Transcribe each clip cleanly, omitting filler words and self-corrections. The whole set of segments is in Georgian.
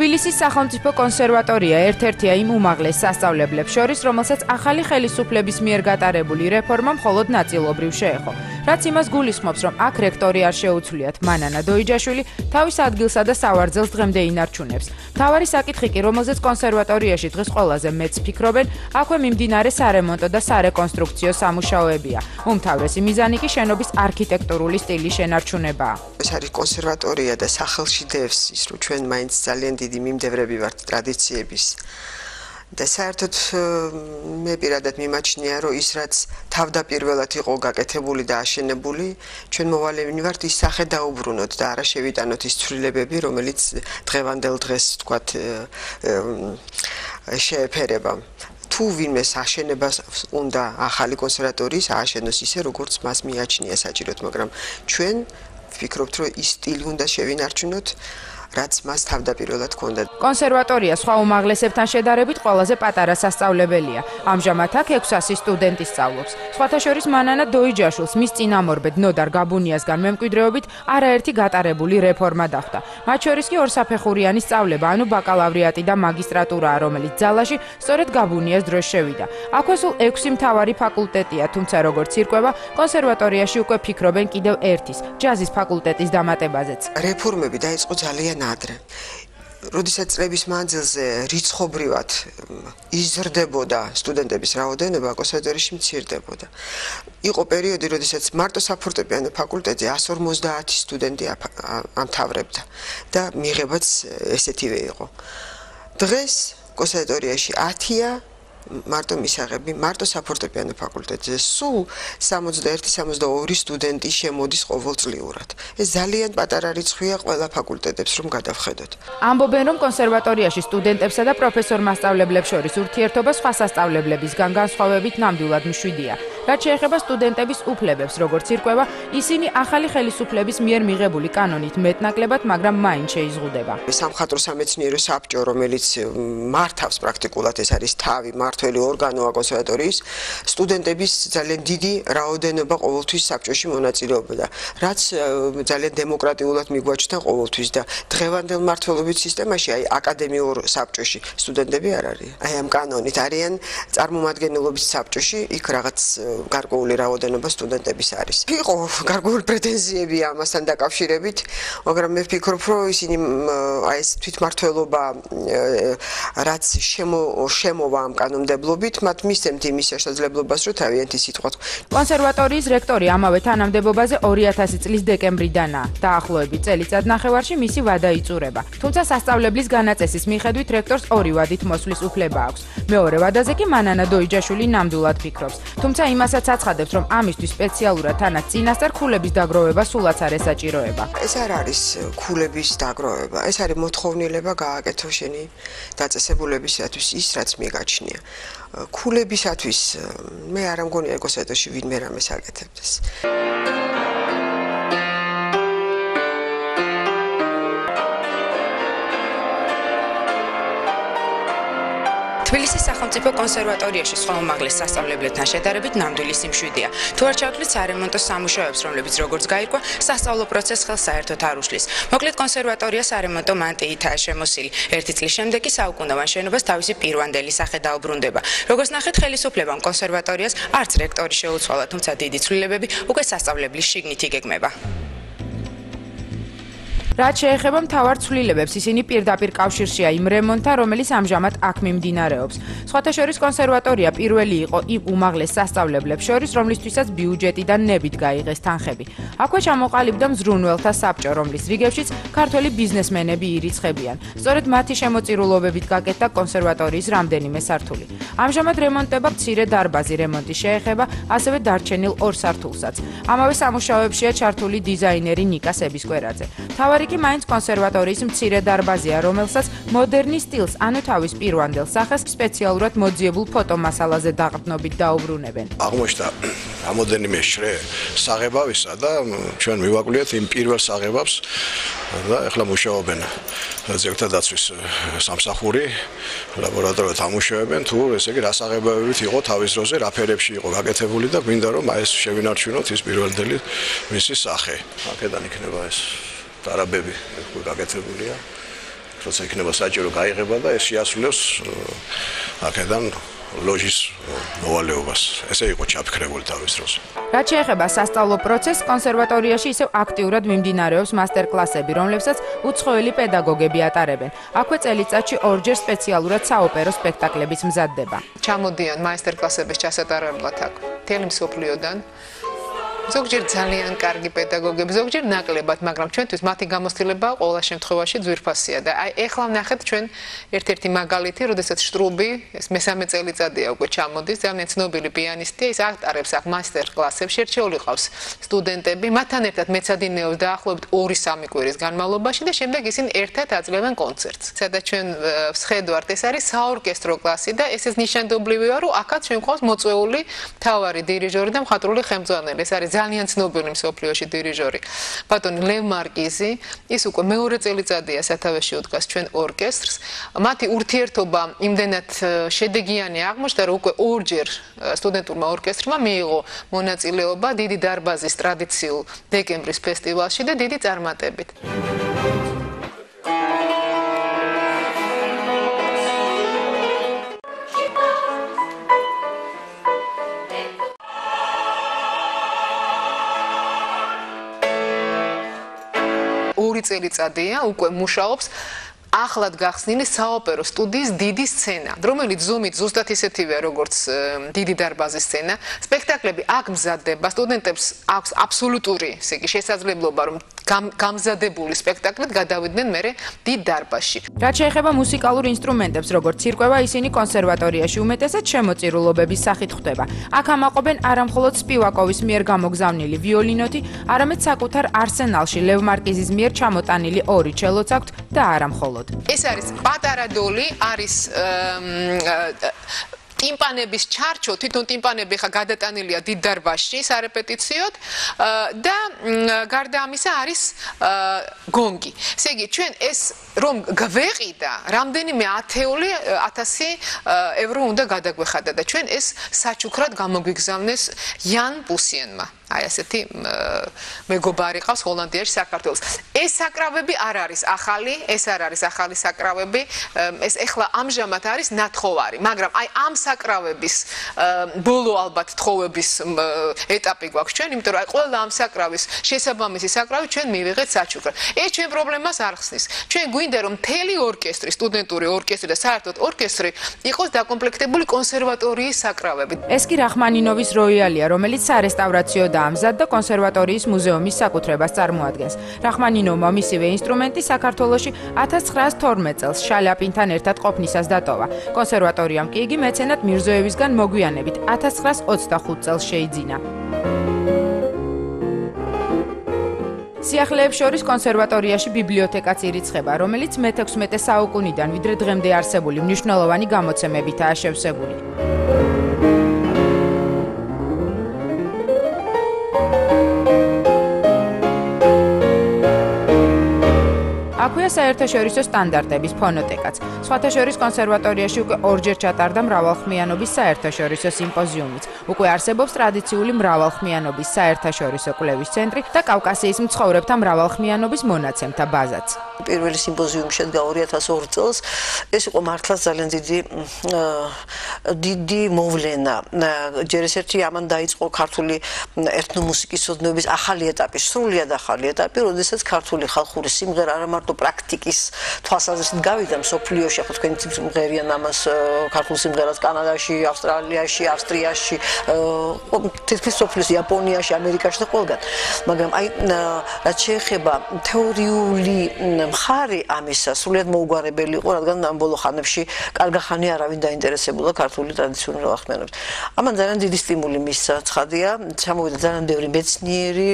თბილისის სახელმწიფო კონსერვატორია ერთ-ერთია იმ უმაღლეს სასწავლებლებს შორის, რომელსაც ახალი ხელისუფლების მიერ გატარებული რეფორმა მხოლოდ ნაწილობრივ შეეხო. რაც იმას გულისხმობს, რომ აქ რექტორი არ შეუცვლიათ მანანა დოიჯაშვილი თავის ადგილსა და სავარძელს დღემდე ინარჩუნებს. მთავარი საკითხი კი, რომელზეც კონსერვატორიაში დღეს ყველაზე მეც ფიქრობენ, აქვე მიმდინარე სარემონტო და სარეკონსტრუქციო სამუშაოებია. უმთავრესი მიზანი კი შენობის არქიტექტურული სტილის შენარჩუნებაა. ეს არის კონსერვატორია და სახელში დევს ის, რომ ჩვენ მაინც ძალიან დიდი მიმდევრები ვართ ტრადიციების. და საერთოდ მე პირადად მიმაჩნია, რომ ის რაც თავდაპირველად იყო გაკეთებული და აშენებული, ჩვენ მოვალენი ვართ ის სახე დაუბრუნოთ და არა შევიტანოთ ის ცვლილებები, რომელიც დღევანდელ დღეს თქვათ შეეფერება. თუ ვინმეს აშენებას უნდა ახალი კონსერვატორიის ააშენოს ისე, როგორც მას მიაჩნია საჭიროდ, მაგრამ ჩვენ ვფიქრობთ, რომ ის სტილი უნდა შევინარჩუნოთ, რაც მას თავდაპირველად ჰქონდა. კონსერვატორია სხვა უმაღლესებთან შედარებით ყველაზე პატარა სასწავლებელია. ამჟამად აქ 600 სტუდენტი სწავლობს. სხვათა შორის მანანა დოიჯაშვილს მის წინამორბედ ნოდარ გაბუნიასგან მემკვიდრეობით არაერთი გატარებული რეფორმა დახვდა. მათ შორის კი ორსაფეხურიანი სწავლება, ანუ ბაკალავრიატი და მაგისტრატურაა, რომელიც ძალაში სწორედ გაბუნიას დროს შევიდა. აქვე სულ 6 მთავარი ფაკულტეტია, თუმცა როგორც ირკვევა, კონსერვატორიაში უკვე ფიქრობენ კიდევ ერთის, ჯაზის ფაკულტეტის დამატებაზეც. რეფორმები დაიწყო ძალიან ადრე. როდესაც წლების მანძილზე რიცხობრივად იზრდებოდა სტუდენტების რაოდენობა, კონსერვატორიაში მცირდებოდა. იყო პერიოდი, როდესაც მარტო საფორტეპიანო ფაკულტეტზე 150 სტუდენტი ამთავრებდა და მიღებაც ესეთივე იყო. დღეს კონსერვატორიაში 10-ია მარტო მისაღები, მარტო საფორტეპიანო ფაკულტეტზე სულ 61-62 სტუდენტი შემოდის ყოველწლიურად. ეს ძალიან პატარა რიცხვია ყველა ფაკულტეტებს რომ გადავხედოთ. ამბობენ, რომ კონსერვატორიაში სტუდენტებსა და პროფესორ-მასწავლებლებს შორის ურთიერთობა სხვა სასწავლებლებისგან განსხვავებით ნამდვილად მშვიდია. რაც შეეხება სტუდენტების უფლებებს, როგორც ირკვევა, ისინი ახალი ხელისუფლების მიერ მიღებული კანონით მეტნაკლებად, მაგრამ მაინც შეიზღუდება. სამხატვრო სამეცნიერო საბჭო, რომელიც მართავს პრაქტიკულად ეს არის თავი მართველი ორგანოა კონსერვატორიის, სტუდენტების ძალიან დიდი რაოდენობა ყოველთვის საბჭოში მონაწილეობდა, რაც ძალიან დემოკრატიულად მიგვაჩნდა ყოველთვის და დღევანდელ მმართველობის სისტემაში, აი აკადემიურ საბჭოში სტუდენტები არ არიან. აი ამ კანონით არიან წარმომადგენლობის საბჭოში, იქ რაღაც გარკვეული რაოდენობა სტუდენტების არის. იყო გარკვეული პრეტენზიები ამასთან დაკავშირებით, მაგრამ მე ვფიქრობ, რომ ისინი აი ეს თვითმმართველობა რაც შემოვა ამ კანონმდებლობით, მათ მისცემთ იმის შესაძლებლობას, რომ თავიანთი სიტყვა. კონსერვატორიის რექტორი ამავე თანამდებობაზე 2000 წლის დეკემბრიდანაა. დაახლოებით წელიწადნახევარში მისი ვადა იწურება. თუმცა სასწავლებლის განაწესის მიხედვით რექტორს 2 ვადით მოსვლის უფლება აქვს. მეორე ვადაზე კი მანანა დოიჯაშვილი ნამდვილად ფიქრობს. თუმცა იმასაც აცხადებს, რომ ამისთვის სპეციალურად თანაც წინასწარ ქულების დაგროვება სულაც არ ესაჭიროება. ეს არ არის ქულების დაგროვება, ეს არის მოთხოვნილება გააკეთო შენი დაწესებულებისათვის ის, რაც მიგაჩნია. ქულებისათვის მე არ მგონია კონსერვატორიაში ვინმე რამეს აკეთებდეს. თბილისის სახელმწიფო კონსერვატორიაში სხვა უმაღლეს სასწავლებლებთან შედარებით ნამდვილი სიმშვიდეა. თუ არ ჩავთვლით სარემონტო სამუშაოებს, რომლებიც როგორც გაირკვა, სასწავლო პროცესს ხელს საერთოდ არ უშლის. მოკლედ კონსერვატორია სარემონტო მანტიითაა შემოსილი. ერთი წლის შემდეგ კი საუკუნოვან შენობას თავისი პირვანდელი სახე დაუბრუნდება. როგორც ნახეთ, ხელისუფლებამ კონსერვატორიას არც რექტორი შეუცვალა, თუმცა დიდი ცვლილებები უკვე სასწავლებლის შიგნით იგეგმება. რაც შეეხება მთავარ ცვლილებებს, ისინი პირდაპირ კავშირშია იმ რემონტთან, რომელიც ამჟამად აქ მიმდინარეობს. სხვათა შორის კონსერვატორია პირველი იყო იმ უმაღლეს სასწავლებლებს შორის, რომლისთვისაც ბიუჯეტიდან ნებით გაიღეს თანხები. აქვე ჩამოყალიბდა მზრუნველთა საბჭო, რომლის რიგებშიც ქართველი ბიზნესმენები ირიცხებიან. სწორედ მათი შემოწირულობებით გაკეთდა კონსერვატორიის რამდენიმე სართული. ამჟამად რემონტდება მცირე დარბაზი, რემონტი შეეხება ასევე დარჩენილ 2 სართულსაც. ამავე სამუშაოებშია ჩართული დიზაინერი ნიკა სებისკვერაძე. თავარი კი მაინც კონსერვატორიის მცირე დარბაზია, რომელსაც მოდერნის სტილს, ანუ თავის პირვანდელ სახეს სპეციალურად მოძიებულ ფოტომასალაზე დაყრდნობით დაუბრუნებენ. აღმოჩნდა რამოდენიმე შრე საღებავისა და ჩვენ მივაკვლიეთ იმ პირველ საღებავს და ეხლა მუშაობენ ძეგლთა დაცვის სამსახური, ლაბორატორიად ამუშავებენ თუ ესე იგი რა საღებავებით იყო თავის დროზე, რა ფერებში იყო გაკეთებული და გვინდა რომ ეს შევინარჩუნოთ ის პირველდელი მისი სახე. აქედან იქნება ეს დარაბები გაკეთებულია. როცა იქნება საჭირო გაიღება და ეს შეასრულებს აქედან ლოჟის მოვალეობას. ესე იყო ჩაფიქრებული თავის დროს. რაც შეეხება სასწავლო პროცესს, კონსერვატორიაში ისევ აქტიურად მიმდინარეობს მასტერ-კლასები, რომლებსაც უცხოელი პედაგოგები ატარებენ. აქვე წელიწადში ორჯერ სპეციალურად საოპერო სპექტაკლებიც მზადდება. ჩამოდიან მასტერ-კლასების ჩასატარებლად აქ მთელი მსოფლიოდან. ზოგჯერ ძალიან კარგი პედაგოგები, ზოგჯერ ნაკლებად, მაგრამ ჩვენთვის მათი გამოცდილება ყოველ შემთხვევაში ძვირფასია და აი ეხლა ვნახეთ ჩვენ ერთ-ერთი მაგალითი, როდესაც შტრუბი, ეს მესამე წელიწადია უკვე ჩამოდის, ძალიან ცნობილი პიანისტი, ის ატარებს აქ მასტერ-კლასებში, ერთეული ყავს სტუდენტები, მათთან ერთად მეცადინეობს დაახლოებით 2-3 კვირის განმავლობაში და შემდეგ ისინი ერთად აძლევენ კონცერტს. სადაც ჩვენ ვხედავთ, ეს არის საორკესტრო კლასი და ეს ნიშანდობლივია, რომ აქაც ჩვენ ყავს მოწვეული მთავარი დირიჟორი და მხატვრული ხელმძღვანელი. ეს არის ძალიან ცნობილი მსოფლიოში დირიჟორი ბატონი ლევ მარკიზი, ის უკვე მეორე წელიწადია სათავეში უდგას ჩვენ ორკესტრს. მათი ურთიერთობა იმდენად შედეგიანი აღმოჩნდა, რომ უკვე ორჯერ სტუდენტურმა ორკესტრმა მიიღო მონაწილეობა დიდი დარბაზის ტრადიციულ დეკემბრის ფესტივალში და დიდი წარმატებით. ორი წელიწადია უკვე მუშაობს ახლად გახსნილი საოპერო სტუდიის დიდი სცენა, რომელიც ზომით ზუსტად ისეთივეა, როგორც დიდი დარბაზის სცენა. სპექტაკლები აქ მზადდება, სტუდენტებს აქვს აბსოლუტური, ესე იგი, შესაძლებლობა, რომ გამზადებული სპექტაკლით გადავიდნენ მერე დიდ დარბაზში. რაც შეეხება მუსიკალურ ინსტრუმენტებს, როგორც ცირკვევა, ისინი კონსერვატორიაში უმეტესად შემოწირულობების სახით ხვდება. აქ ამაყობენ არამხოლოდ სპივაკოვის მიერ გამოგზავნილი ვიოლინოთი, არამედ საკუთარ არსენალში ლევ მარკიზის მიერ ჩამოტანილი 2 ჩელოც აქვთ და არამხოლოდ. ეს არის პატარა დოლი, არის ტიმპანების ჩარჩო, თვითონ ტიმპანები ხა გადატანილია დიდ დარბაზში სარეპეტიციოდ და გარდა ამისა არის გონგი. ესე იგი, ჩვენ ეს რომ გვეყიდა, რამდენიმე 10,000 ევრო უნდა გადაგვეხადა და ჩვენ ეს საჩუქრად გამოგვიგზავნეს იან პუსიენმა. აი ასეთი მეგობარი ყავს ჰოლანდიაში საქართველოს. ეს საკრავები არ არის ახალი, ეს არ არის ახალი საკრავები, ეს ეხლა ამჟამად არის ნათხოვარი, მაგრამ აი ამ საკრავების ბოლო ალბათ თხოვების ეტაპი გვაქვს ჩვენ, იმიტომ რომ აი ყველა ამ საკრავის შესაბამისი საკრავი ჩვენ მივიღეთ საჩუქრად. ეს ჩვენ პრობლემას არ ხსნის. ჩვენ გვინდა რომ მთელი ორკესტრი, სტუდენტური ორკესტრი და საერთოდ ორკესტრი იყოს დაკომპლექტებული კონსერვატორიის საკრავებით. ეს კი რახმანინოვის როიალია, რომელიც სარესტავრაციო ამზად და კონსერვატორიის მუზეუმის საკუთრებას წარმოადგენს. რახმანინოვმა მისივე ინსტრუმენტი საქართველოში 1912 წელს შალიაპინთან ერთად ყოფნისას დატოვა. კონსერვატორიამ კი იგი მეცენატ მირზოევისგან მოგვიანებით 1925 წელს შეიძინა. სიახლეებს შორის კონსერვატორიაში ბიბლიოთეკაც ირიცხება, რომელიც მე-16 საუკუნიდან ვიდრე დღემდე არსებული მნიშვნელოვანი გამოცემებითაა შევსებული. აქვეა საერთაშორისო სტანდარტების ფონოტეკაც. სხვათა შორის კონსერვატორიაში უკვე ორჯერ ჩატარდა მრავალხმიანობის საერთაშორისო სიმპოზიუმიც. უკვე არსებობს ტრადიციული მრავალხმიანობის საერთაშორისო კვლევის ცენტრი და კავკასიის მცხოვრებთა მრავალხმიანობის მონაცემთა ბაზაც. პირველი სიმპოზიუმი შედგა 2002 წელს. ეს იყო მართლაც ძალიან დიდი მოვლენა. ჯერ ერთ-ერთი ამან დაიწყო ქართული ეთნომუსიკის ცოდნების ახალი ეტაპი, სრულიად ახალი ეტაპი, როდესაც ქართული ხალხური სიმღერა არა მარტო პრაქტიკის თვალსაზრისით გავიდა მსოფლიოში, ახლა თქვენი სიმღერიან ამას ქართულ სიმღერას კანადაში, ავსტრალიაში, ავსტრიაში, თითქმის მსოფლიოში, იაპონიაში, ამერიკაში და ყველგან. მაგრამ აი რაც შეეხება თეორიული მხარი ამისა, სრულიად მოუგვარებელი იყო, რადგან ამ ბოლო ხანებში კარგახანი არავინ დაინტერესებულა ქართული ტრადიციული მრავალხმიანობით. ამან ძალიან დიდი სტიმული მისცა, ცხადია, ჩამოვიდა ძალიან ბევრი მეცნიერი,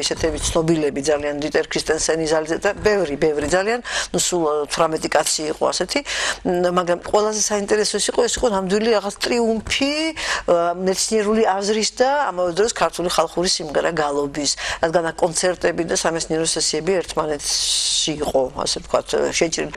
ისეთები ცნობილები, ძალიან დიტერ ქრისტენსენი, და ბევრი ძალიან, ნუ სულ 18 კაცი იყო ასეთი, მაგრამ ყველაზე საინტერესო იყო ეს იყო ნამდვილი რაღაც ტრიუმფი მეცნიერული აზრის და ამავე დროს ქართული ხალხური სიმღერა გალობის, რადგან კონცერტები და სამეცნიერო სესიები ერთმანეთში იყო, ასე ვთქვათ, შეჭრილი.